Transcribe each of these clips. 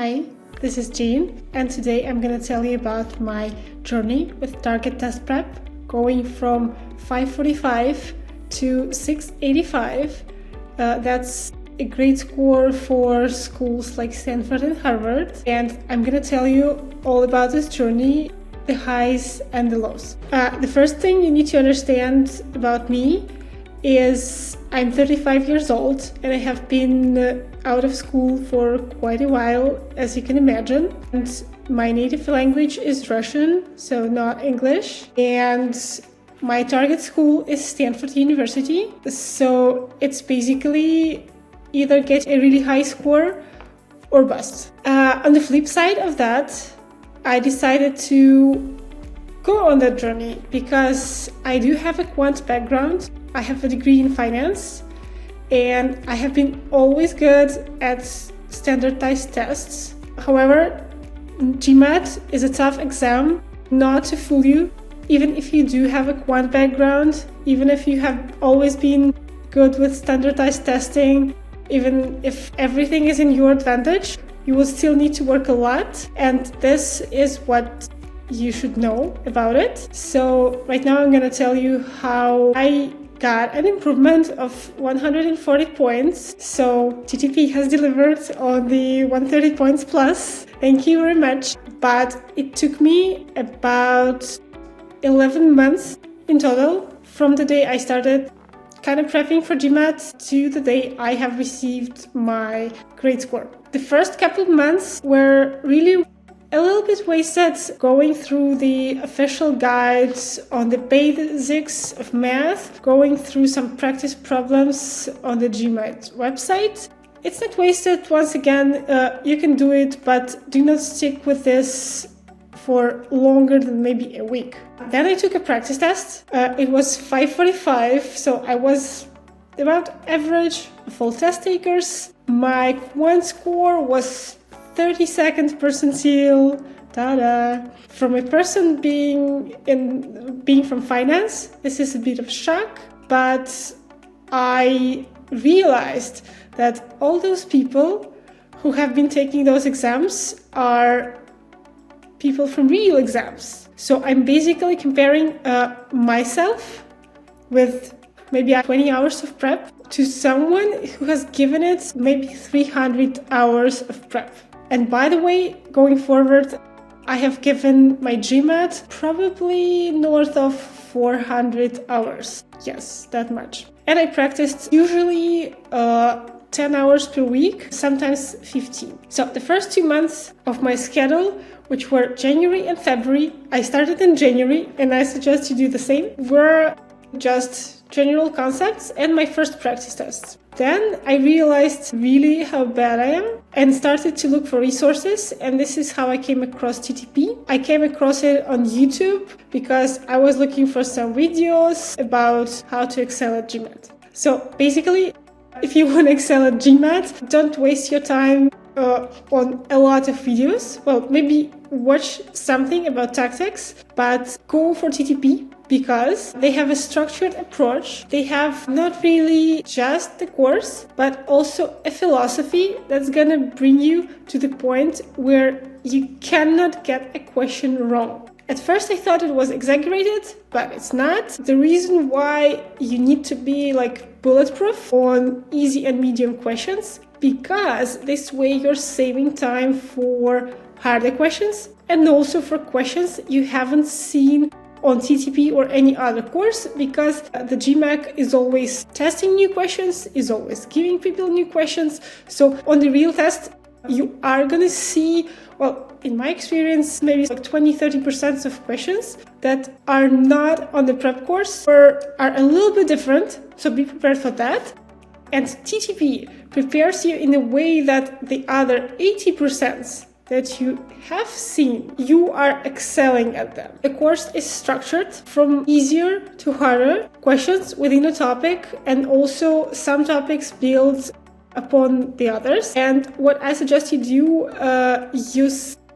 Hi, this is Jean, and today I'm going to tell you about my journey with Target Test Prep, going from 545 to 685. That's a great score for schools like Stanford and Harvard, and I'm going to tell you all about this journey, the highs and the lows. The first thing you need to understand about me is I'm 35 years old and I have been out of school for quite a while, as you can imagine. And my native language is Russian, so not English. And my target school is Stanford University. So it's basically either get a really high score or bust. On the flip side of that, I decided to go on that journey because I do have a quant background. I have a degree in finance, and I have been always good at standardized tests. However, GMAT is a tough exam, not to fool you. Even if you do have a quant background, even if you have always been good with standardized testing, even if everything is in your advantage, you will still need to work a lot. And this is what you should know about it. So right now I'm going to tell you how I got an improvement of 140 points. So TTP has delivered on the 130 points plus. Thank you very much. But it took me about 11 months in total from the day I started kind of prepping for GMAT to the day I have received my grade score. The first couple of months were really a little bit wasted going through the official guides on the basics of math, going through some practice problems on the GMAT website. It's not wasted. Once again, you can do it, but do not stick with this for longer than maybe a week. Then I took a practice test. It was 545, so I was about average of all test takers. My quant score was 32nd percentile. Tada! From a person being from finance, this is a bit of shock, but I realized that all those people who have been taking those exams are people from real exams. So I'm basically comparing myself with maybe 20 hours of prep to someone who has given it maybe 300 hours of prep. And by the way, going forward, I have given my GMAT probably north of 400 hours. Yes, that much. And I practiced usually 10 hours per week, sometimes 15. So the first 2 months of my schedule, which were January and February, I started in January, and I suggest you do the same, were just general concepts and my first practice tests. Then I realized really how bad I am and started to look for resources, and this is how I came across TTP. I came across it on YouTube because I was looking for some videos about how to excel at GMAT. So basically, if you want to excel at GMAT, don't waste your time on a lot of videos. Well, maybe watch something about tactics, but go for TTP because they have a structured approach. They have not really just the course, but also a philosophy that's gonna bring you to the point where you cannot get a question wrong. At first I thought it was exaggerated, but it's not. The reason why you need to be bulletproof on easy and medium questions, because this way you're saving time for harder questions and also for questions you haven't seen on TTP or any other course, because the GMAT is always testing new questions, is always giving people new questions. So on the real test, you are gonna see, well, in my experience, maybe 20-30% of questions that are not on the prep course or are a little bit different. So be prepared for that. And TTP prepares you in a way that the other 80% that you have seen, you are excelling at them. The course is structured from easier to harder questions within a topic, and also some topics build upon the others. And what I suggest you do,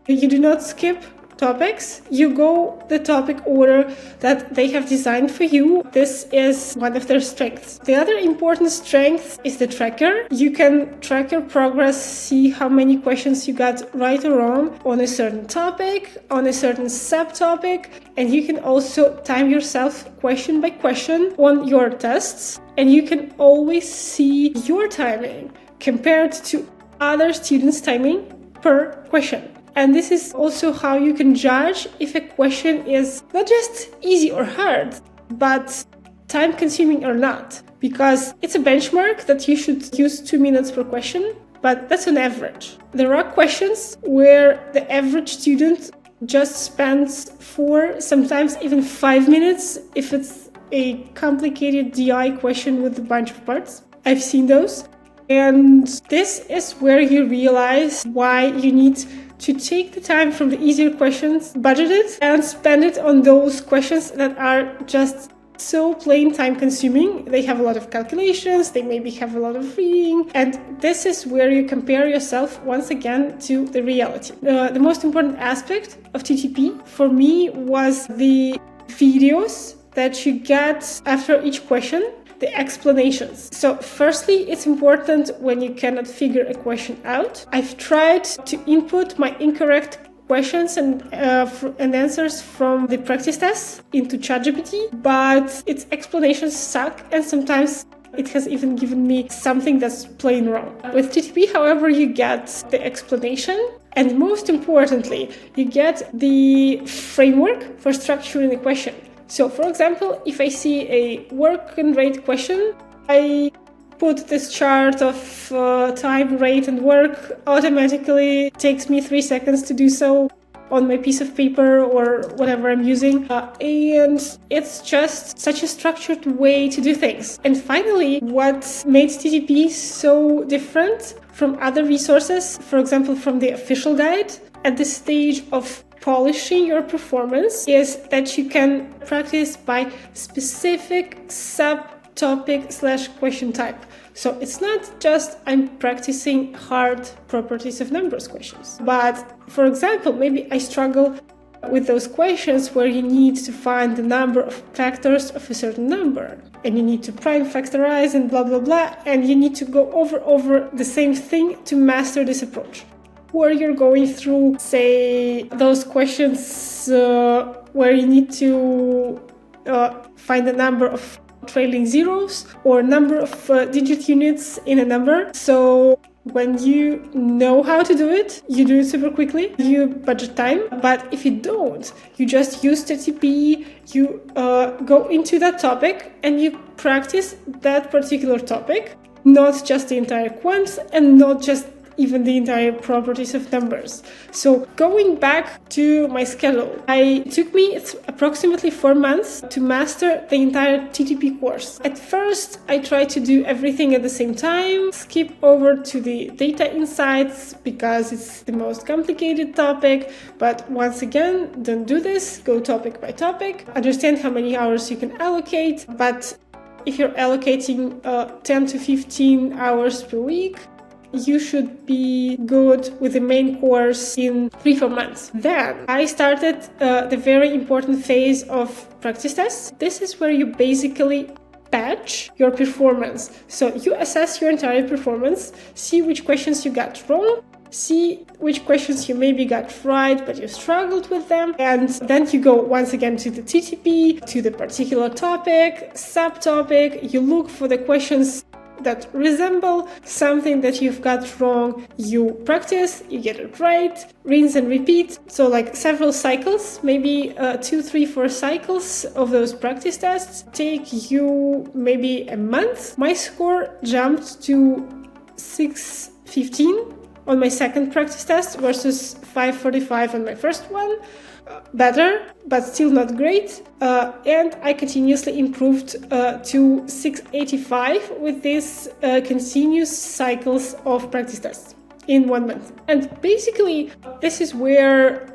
you do not skip topics, you go the topic order that they have designed for you. This is one of their strengths. The other important strength is the tracker. You can track your progress, see how many questions you got right or wrong on a certain topic, on a certain subtopic, and you can also time yourself question by question on your tests, and you can always see your timing compared to other students' timing per question. And this is also how you can judge if a question is not just easy or hard, but time-consuming or not. Because it's a benchmark that you should use 2 minutes per question, but that's an average. There are questions where the average student just spends 4, sometimes even 5 minutes if it's a complicated DI question with a bunch of parts. I've seen those. And this is where you realize why you need to take the time from the easier questions, budget it, and spend it on those questions that are just so plain time consuming. They have a lot of calculations, they maybe have a lot of reading, and this is where you compare yourself once again to the reality. The most important aspect of TTP for me was the videos that you get after each question, the explanations. So firstly, it's important when you cannot figure a question out. I've tried to input my incorrect questions and answers from the practice tests into ChatGPT, but its explanations suck, and sometimes it has even given me something that's plain wrong. With TTP, however, you get the explanation, and most importantly, you get the framework for structuring a question. So, for example, if I see a work and rate question, I put this chart of time, rate, and work. Automatically it takes me 3 seconds to do so on my piece of paper or whatever I'm using. And it's just such a structured way to do things. And finally, what made TTP so different from other resources, for example, from the official guide, at this stage of polishing your performance, is that you can practice by specific subtopic/question type. So it's not just I'm practicing hard properties of numbers questions, but for example, maybe I struggle with those questions where you need to find the number of factors of a certain number, and you need to prime factorize and blah blah blah, and you need to go over the same thing to master this approach. Or you're going through, say, those questions where you need to find the number of trailing zeros or number of digit units in a number. So when you know how to do it, you do it super quickly, you budget time. But if you don't, you just use TTP, you go into that topic and you practice that particular topic, not just the entire quant and not just even the entire properties of numbers. So going back to my schedule, it took me approximately 4 months to master the entire TTP course. At first, I tried to do everything at the same time, skip over to the data insights because it's the most complicated topic. But once again, don't do this, go topic by topic, understand how many hours you can allocate. But if you're allocating 10 to 15 hours per week, you should be good with the main course in 3-4 months. Then I started the very important phase of practice tests. This is where you basically patch your performance. So you assess your entire performance, see which questions you got wrong, see which questions you maybe got right but you struggled with them, and then you go once again to the TTP, to the particular topic, subtopic, you look for the questions that resemble something that you've got wrong, you practice, you get it right, rinse and repeat. So like several cycles, maybe 2, 3, 4 cycles of those practice tests take you maybe a month. My score jumped to 615 on my second practice test versus 545 on my first one. Better, but still not great. And I continuously improved to 685 with these continuous cycles of practice tests in 1 month. And basically, this is where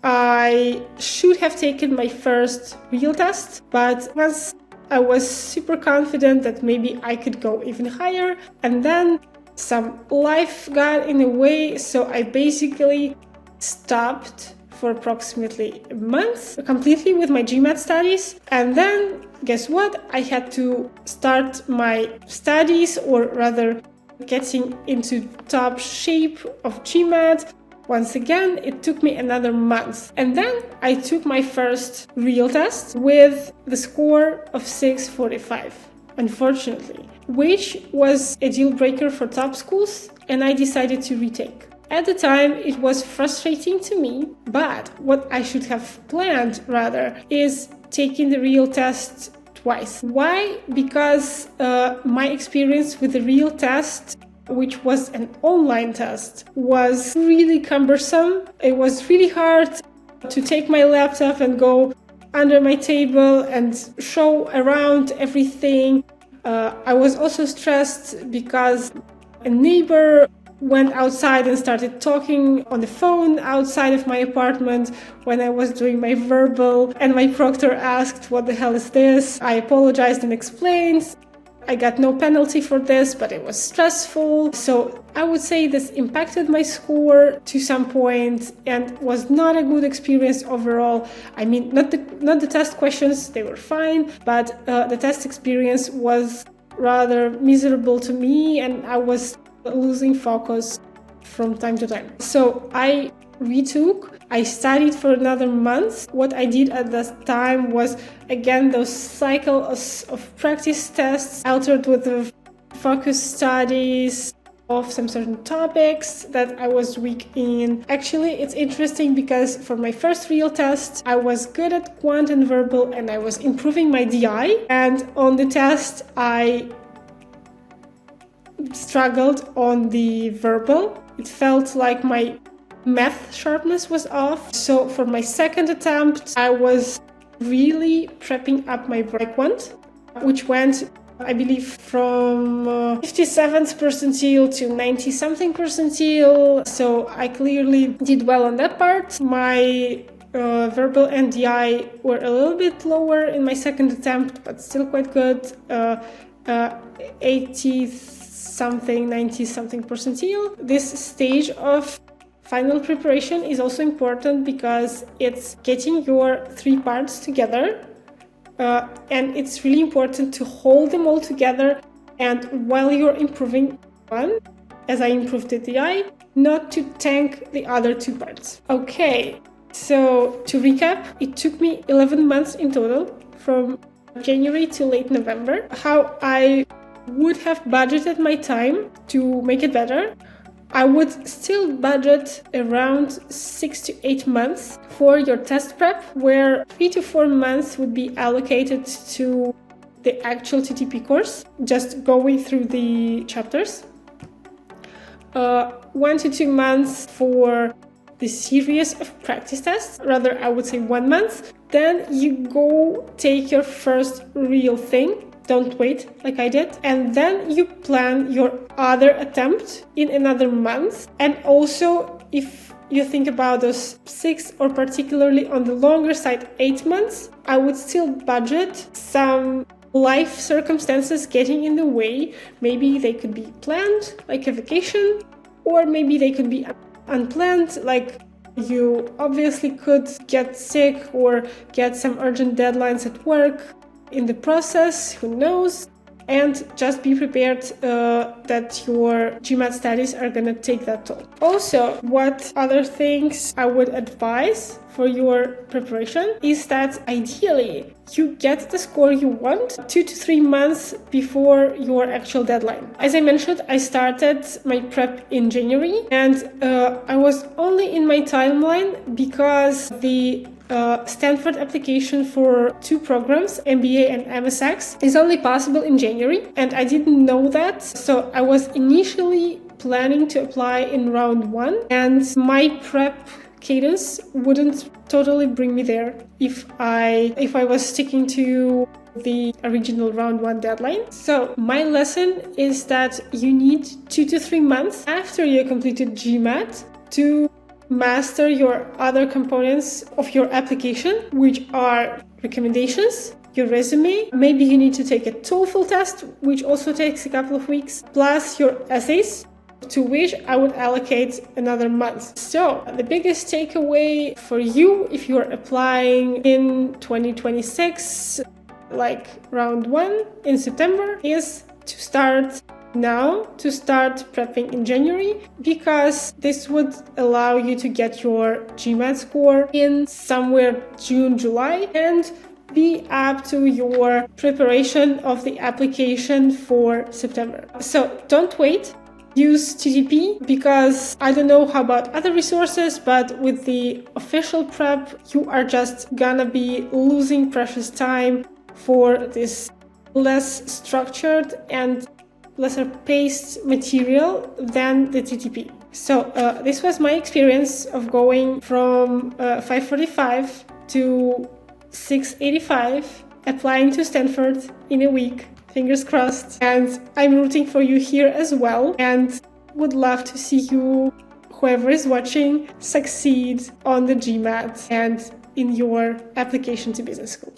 I should have taken my first real test, but once I was super confident that maybe I could go even higher, and then some life got in the way, so I basically stopped for approximately a month, completely with my GMAT studies. And then, guess what? I had to start my studies, or rather getting into top shape of GMAT. Once again, it took me another month. And then I took my first real test with the score of 645, unfortunately, which was a deal breaker for top schools, and I decided to retake. At the time, it was frustrating to me, but what I should have planned, rather, is taking the real test twice. Why? Because my experience with the real test, which was an online test, was really cumbersome. It was really hard to take my laptop and go under my table and show around everything. I was also stressed because a neighbor went outside and started talking on the phone outside of my apartment when I was doing my verbal, and my proctor asked, "What the hell is this?" I apologized and explained. I got no penalty for this, but it was stressful. So I would say this impacted my score to some point and was not a good experience overall. I mean, not the test questions, they were fine, but the test experience was rather miserable to me, and I was losing focus from time to time. So I retook. I studied for another month. What I did at that time was, again, those cycles of practice tests altered with the focus studies of some certain topics that I was weak in. Actually, it's interesting because for my first real test, I was good at quant and verbal, and I was improving my DI. And on the test, I struggled on the verbal. It felt like my math sharpness was off. So for my second attempt, I was really prepping up my quant, which went, I believe, from 57th percentile to 90 something percentile. So I clearly did well on that part. My verbal and DI were a little bit lower in my second attempt, but still quite good. 80 something, 90 something percentile. This stage of final preparation is also important because it's getting your three parts together, and it's really important to hold them all together, and while you're improving one, as I improved the DI, not to tank the other two parts. Okay, so to recap, it took me 11 months in total, from January to late November. How I would have budgeted my time to make it better: I would still budget around 6 to 8 months for your test prep, where 3 to 4 months would be allocated to the actual TTP course, just going through the chapters. 1 to 2 months for the series of practice tests, rather I would say 1 month. Then you go take your first real thing. Don't wait like I did. And then you plan your other attempt in another month. And also, if you think about those 6, or particularly on the longer side, 8 months, I would still budget some life circumstances getting in the way. Maybe they could be planned, like a vacation, or maybe they could be unplanned, like you obviously could get sick or get some urgent deadlines at work in the process, who knows? And just be prepared that your GMAT studies are gonna take that toll. Also, what other things I would advise for your preparation is that ideally you get the score you want 2 to 3 months before your actual deadline. As I mentioned, I started my prep in January, and I was only in my timeline because the Stanford application for 2 programs, MBA and MSX, is only possible in January, and I didn't know that. So I was initially planning to apply in round 1, and my prep cadence wouldn't totally bring me there if I was sticking to the original round 1 deadline. So my lesson is that you need 2 to 3 months after you completed GMAT to master your other components of your application, which are recommendations, your resume. Maybe you need to take a TOEFL test, which also takes a couple of weeks, plus your essays. to which I would allocate another month. So the biggest takeaway for you if you're applying in 2026, like round 1 in September, is to start now, to start prepping in January, because this would allow you to get your GMAT score in somewhere June, July, and be up to your preparation of the application for September. So don't wait. Use TTP, because I don't know how about other resources, but with the official prep, you are just gonna be losing precious time for this less structured and lesser paced material than the TTP. So this was my experience of going from 545 to 685, applying to Stanford in a week. Fingers crossed. And I'm rooting for you here as well, and would love to see you, whoever is watching, succeed on the GMAT and in your application to business school.